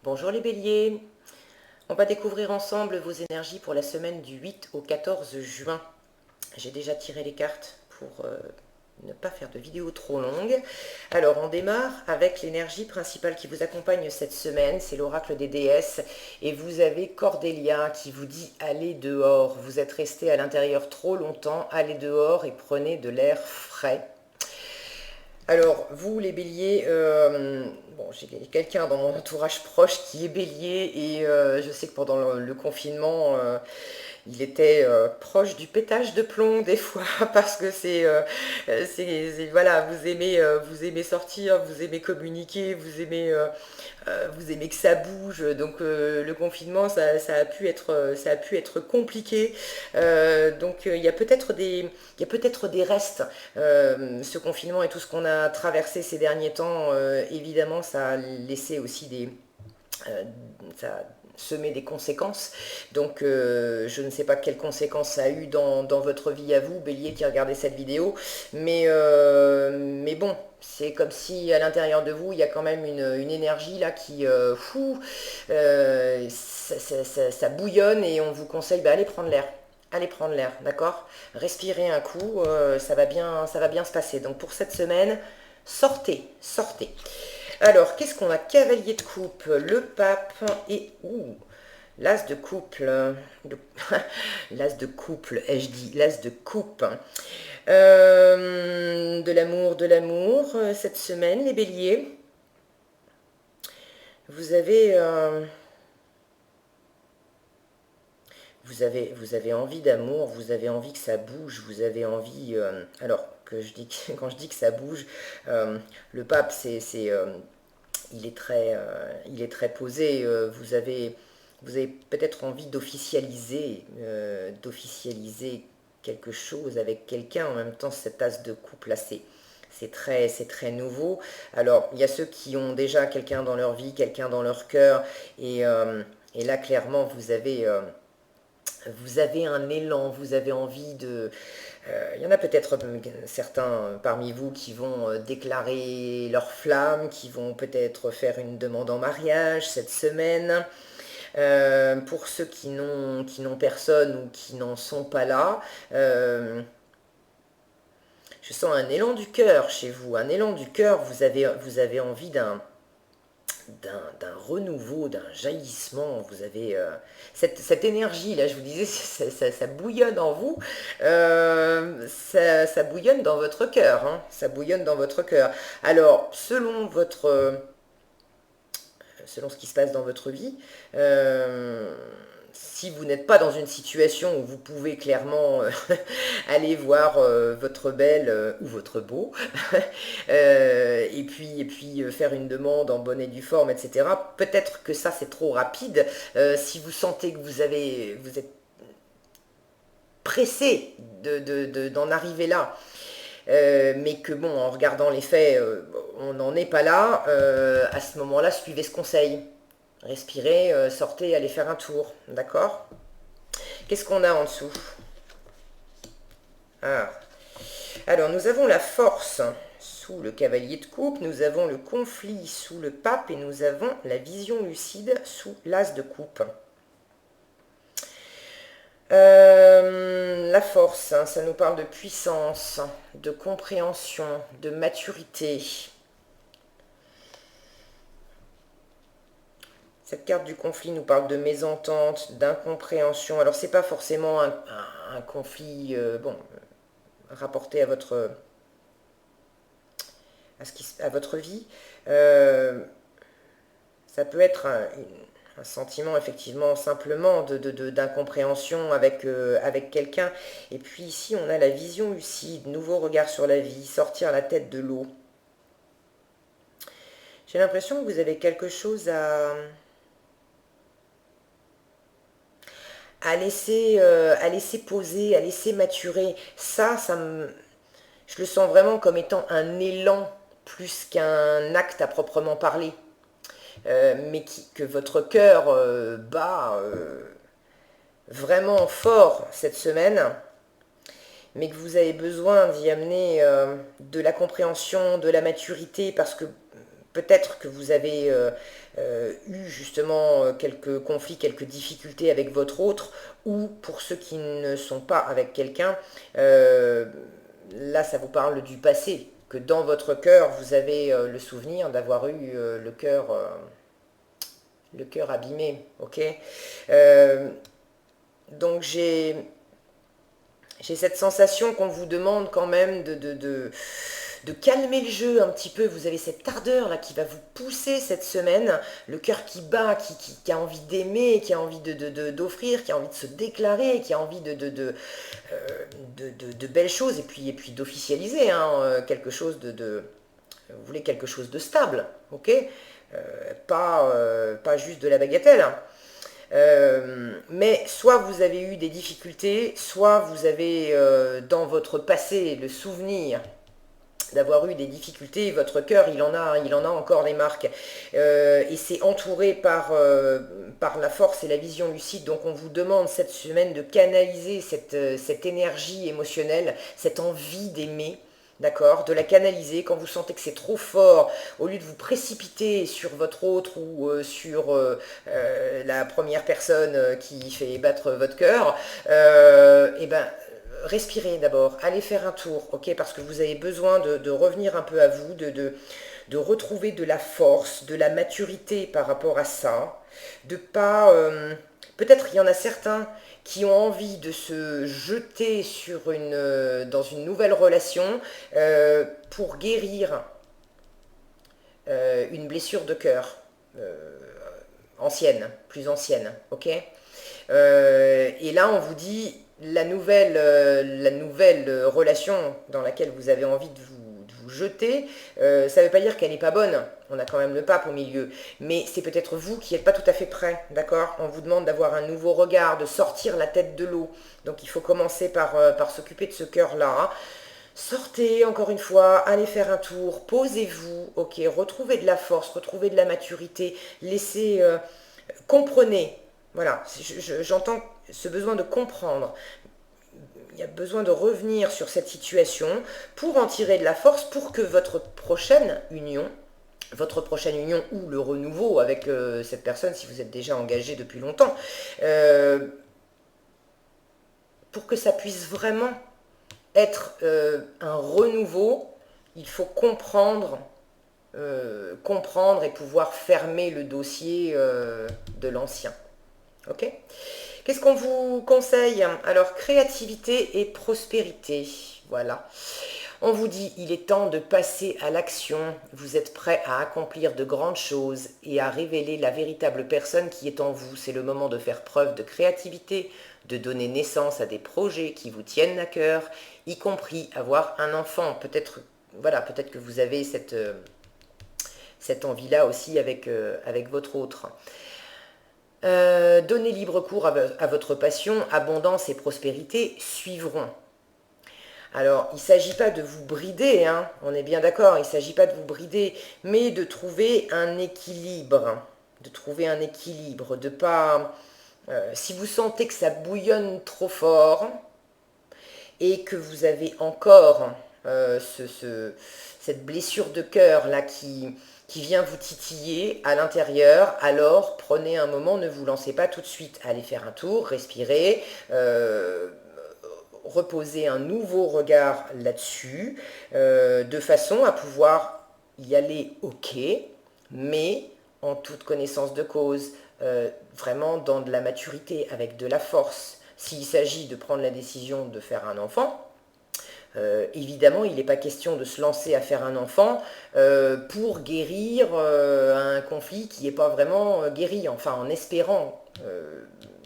Bonjour les béliers, on va découvrir ensemble vos énergies pour la semaine du 8 au 14 juin. J'ai déjà tiré les cartes pour ne pas faire de vidéo trop longue. Alors on démarre avec l'énergie principale qui vous accompagne cette semaine, c'est l'oracle des déesses. Et vous avez Cordélia qui vous dit allez dehors, vous êtes resté à l'intérieur trop longtemps, allez dehors et prenez de l'air frais. Alors, vous, les béliers, bon, j'ai quelqu'un dans mon entourage proche qui est bélier et je sais que pendant le confinement, il était proche du pétage de plomb des fois parce que voilà, vous aimez sortir, vous aimez communiquer, vous aimez que ça bouge. Donc le confinement, ça a pu être compliqué. Donc il y a peut-être des restes. Ce confinement et tout ce qu'on a traversé ces derniers temps, évidemment, ça a laissé aussi ça a semé des conséquences. Donc je ne sais pas quelles conséquences ça a eu dans votre vie à vous, bélier qui regardez cette vidéo, mais bon, c'est comme si à l'intérieur de vous, il y a quand même une énergie là qui, ça bouillonne et on vous conseille, allez prendre l'air. Allez prendre l'air, d'accord? Respirez un coup, ça va bien se passer. Donc pour cette semaine, sortez, sortez. Alors, qu'est-ce qu'on a? Cavalier de coupe, le pape et... l'as de couple. L'as de couple, ai-je dit? L'as de coupe. De l'amour, cette semaine, les béliers. Vous avez... vous avez envie d'amour, vous avez envie que ça bouge, vous avez envie... quand je dis que ça bouge, le pape, il est très posé. Vous avez peut-être envie d'officialiser quelque chose avec quelqu'un. En même temps, cette as de couple là, c'est très nouveau. Alors, il y a ceux qui ont déjà quelqu'un dans leur vie, quelqu'un dans leur cœur, et là, clairement, vous avez un élan, vous avez envie de... Il y en a peut-être certains parmi vous qui vont déclarer leur flamme, qui vont peut-être faire une demande en mariage cette semaine. Pour ceux qui n'ont personne ou qui n'en sont pas là, je sens un élan du cœur chez vous, un élan du cœur, vous avez envie d'un renouveau, d'un jaillissement. Vous avez cette énergie là, je vous disais, ça bouillonne en vous, ça bouillonne dans votre cœur, hein, ça bouillonne dans votre cœur. Alors, selon ce qui se passe dans votre vie, si vous n'êtes pas dans une situation où vous pouvez clairement aller voir votre belle ou votre beau, et puis faire une demande en bonne et due forme, etc., peut-être que ça c'est trop rapide. Si vous sentez que vous êtes pressé d'en arriver là, mais que bon, en regardant les faits, on n'en est pas là, à ce moment-là, suivez ce conseil. Respirez, sortez, allez faire un tour, d'accord? Qu'est-ce qu'on a en dessous? Ah. Alors, nous avons la force sous le cavalier de coupe, nous avons le conflit sous le pape et nous avons la vision lucide sous l'as de coupe. La force, hein, ça nous parle de puissance, de compréhension, de maturité. Cette carte du conflit nous parle de mésentente, d'incompréhension. Alors, c'est pas forcément un conflit rapporté à à votre vie. Ça peut être un sentiment, effectivement, simplement d'incompréhension avec quelqu'un. Et puis ici, on a la vision lucide, nouveau regard sur la vie, sortir la tête de l'eau. J'ai l'impression que vous avez quelque chose à laisser poser, à laisser maturer. Je le sens vraiment comme étant un élan plus qu'un acte à proprement parler. Mais que votre cœur bat vraiment fort cette semaine, mais que vous avez besoin d'y amener de la compréhension, de la maturité, parce que peut-être que vous avez eu justement quelques conflits, quelques difficultés avec votre autre, ou pour ceux qui ne sont pas avec quelqu'un, là ça vous parle du passé, que dans votre cœur vous avez le souvenir d'avoir eu le cœur abîmé, ok. Donc j'ai cette sensation qu'on vous demande quand même de calmer le jeu un petit peu. Vous avez cette ardeur là qui va vous pousser cette semaine, le cœur qui bat, qui a envie d'aimer, qui a envie d'offrir, qui a envie de se déclarer, qui a envie de belles choses, et puis d'officialiser hein, quelque chose vous voulez quelque chose de stable, ok. Pas juste de la bagatelle. Mais soit vous avez eu des difficultés, soit vous avez dans votre passé le souvenir d'avoir eu des difficultés, votre cœur il en a encore des marques, et c'est entouré par la force et la vision lucide. Donc on vous demande cette semaine de canaliser cette énergie émotionnelle, cette envie d'aimer. D'accord, de la canaliser quand vous sentez que c'est trop fort, au lieu de vous précipiter sur votre autre ou sur la première personne qui fait battre votre cœur, et ben respirez d'abord, allez faire un tour, ok, parce que vous avez besoin de revenir un peu à vous, de retrouver de la force, de la maturité par rapport à ça, de pas... peut-être il y en a certains qui ont envie de se jeter dans une nouvelle relation pour guérir une blessure de cœur ancienne, plus ancienne, ok. Et là, on vous dit, la nouvelle relation dans laquelle vous avez envie de vous jeter, ça ne veut pas dire qu'elle n'est pas bonne, on a quand même le pape au milieu, mais c'est peut-être vous qui n'êtes pas tout à fait prêt, d'accord. On vous demande d'avoir un nouveau regard, de sortir la tête de l'eau, donc il faut commencer par s'occuper de ce cœur-là. Sortez, encore une fois, allez faire un tour, posez-vous, ok, retrouvez de la force, retrouvez de la maturité, laissez, comprenez, voilà, j'entends ce besoin de comprendre. Il y a besoin de revenir sur cette situation pour en tirer de la force, pour que votre prochaine union ou le renouveau avec cette personne, si vous êtes déjà engagé depuis longtemps, pour que ça puisse vraiment être un renouveau, il faut comprendre et pouvoir fermer le dossier de l'ancien. Ok ? Qu'est-ce qu'on vous conseille? Alors, créativité et prospérité. Voilà. On vous dit, il est temps de passer à l'action. Vous êtes prêt à accomplir de grandes choses et à révéler la véritable personne qui est en vous. C'est le moment de faire preuve de créativité, de donner naissance à des projets qui vous tiennent à cœur, y compris avoir un enfant. Peut-être, voilà, peut-être que vous avez cette envie-là aussi avec votre autre. Donnez libre cours à votre passion, abondance et prospérité suivront. Alors, il ne s'agit pas de vous brider, hein, on est bien d'accord, il ne s'agit pas de vous brider, mais de trouver un équilibre, de pas... si vous sentez que ça bouillonne trop fort, et que vous avez encore cette blessure de cœur là qui vient vous titiller à l'intérieur, alors prenez un moment, ne vous lancez pas tout de suite. Allez faire un tour, respirez, reposez un nouveau regard là-dessus, de façon à pouvoir y aller ok, mais en toute connaissance de cause, vraiment dans de la maturité, avec de la force. S'il s'agit de prendre la décision de faire un enfant, évidemment, il n'est pas question de se lancer à faire un enfant pour guérir un conflit qui n'est pas vraiment guéri, enfin en espérant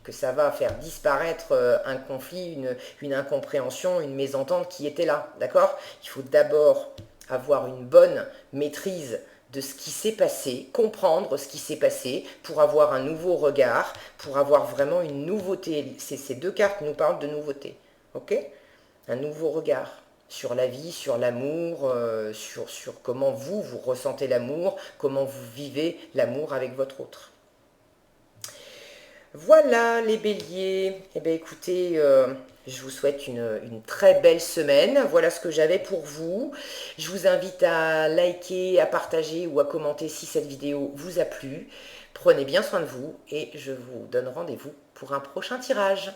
que ça va faire disparaître un conflit, une incompréhension, une mésentente qui était là, d'accord? Il faut d'abord avoir une bonne maîtrise de ce qui s'est passé, comprendre ce qui s'est passé pour avoir un nouveau regard, pour avoir vraiment une nouveauté. Ces deux cartes nous parlent de nouveauté, ok? Un nouveau regard sur la vie, sur l'amour, sur comment vous ressentez l'amour, comment vous vivez l'amour avec votre autre. Voilà les béliers. Eh bien écoutez, je vous souhaite une très belle semaine. Voilà ce que j'avais pour vous. Je vous invite à liker, à partager ou à commenter si cette vidéo vous a plu. Prenez bien soin de vous et je vous donne rendez-vous pour un prochain tirage.